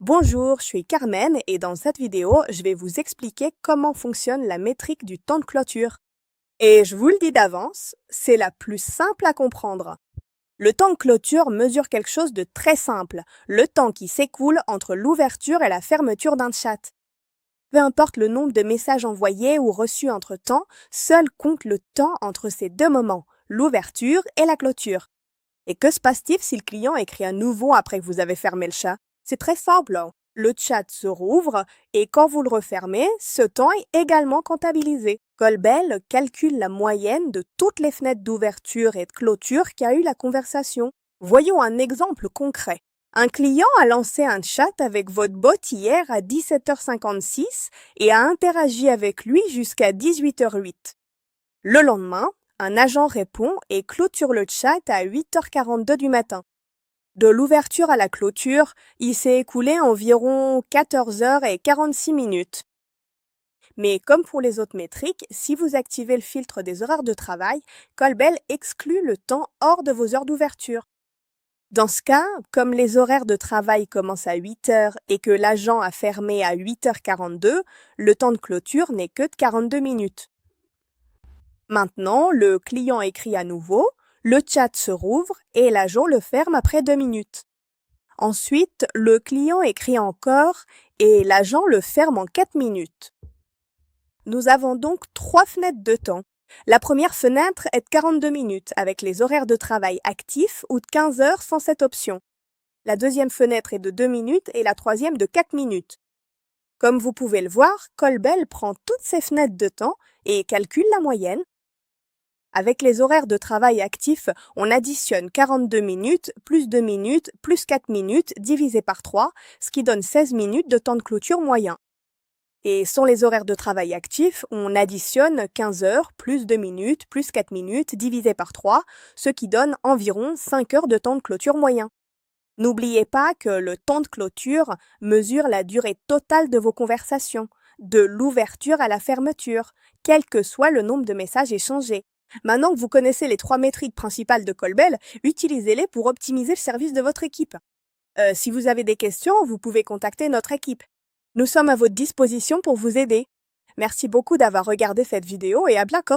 Bonjour, je suis Carmen et dans cette vidéo, je vais vous expliquer comment fonctionne la métrique du temps de clôture. Et je vous le dis d'avance, c'est la plus simple à comprendre. Le temps de clôture mesure quelque chose de très simple, le temps qui s'écoule entre l'ouverture et la fermeture d'un chat. Peu importe le nombre de messages envoyés ou reçus entre-temps, seul compte le temps entre ces deux moments, l'ouverture et la clôture. Et que se passe-t-il si le client écrit à nouveau après que vous avez fermé le chat? C'est très simple, hein. Le chat se rouvre et quand vous le refermez, ce temps est également comptabilisé. Colbel calcule la moyenne de toutes les fenêtres d'ouverture et de clôture qu'a eu la conversation. Voyons un exemple concret. Un client a lancé un chat avec votre bot hier à 17h56 et a interagi avec lui jusqu'à 18h08. Le lendemain, un agent répond et clôture le chat à 8h42 du matin. De l'ouverture à la clôture, il s'est écoulé environ 14h46. Mais comme pour les autres métriques, si vous activez le filtre des horaires de travail, Colbel exclut le temps hors de vos heures d'ouverture. Dans ce cas, comme les horaires de travail commencent à 8h et que l'agent a fermé à 8h42, le temps de clôture n'est que de 42 minutes. Maintenant, le client écrit à nouveau, le chat se rouvre et l'agent le ferme après 2 minutes. Ensuite, le client écrit encore et l'agent le ferme en 4 minutes. Nous avons donc 3 fenêtres de temps. La première fenêtre est de 42 minutes avec les horaires de travail actifs ou de 15 heures sans cette option. La deuxième fenêtre est de 2 minutes et la troisième de 4 minutes. Comme vous pouvez le voir, Colbel prend toutes ces fenêtres de temps et calcule la moyenne. Avec les horaires de travail actifs, on additionne 42 minutes, plus 2 minutes, plus 4 minutes, divisé par 3, ce qui donne 16 minutes de temps de clôture moyen. Et sans les horaires de travail actifs, on additionne 15 heures, plus 2 minutes, plus 4 minutes, divisé par 3, ce qui donne environ 5 heures de temps de clôture moyen. N'oubliez pas que le temps de clôture mesure la durée totale de vos conversations, de l'ouverture à la fermeture, quel que soit le nombre de messages échangés. Maintenant que vous connaissez les 3 métriques principales de Colbel, utilisez-les pour optimiser le service de votre équipe. Si vous avez des questions, vous pouvez contacter notre équipe. Nous sommes à votre disposition pour vous aider. Merci beaucoup d'avoir regardé cette vidéo et à bientôt.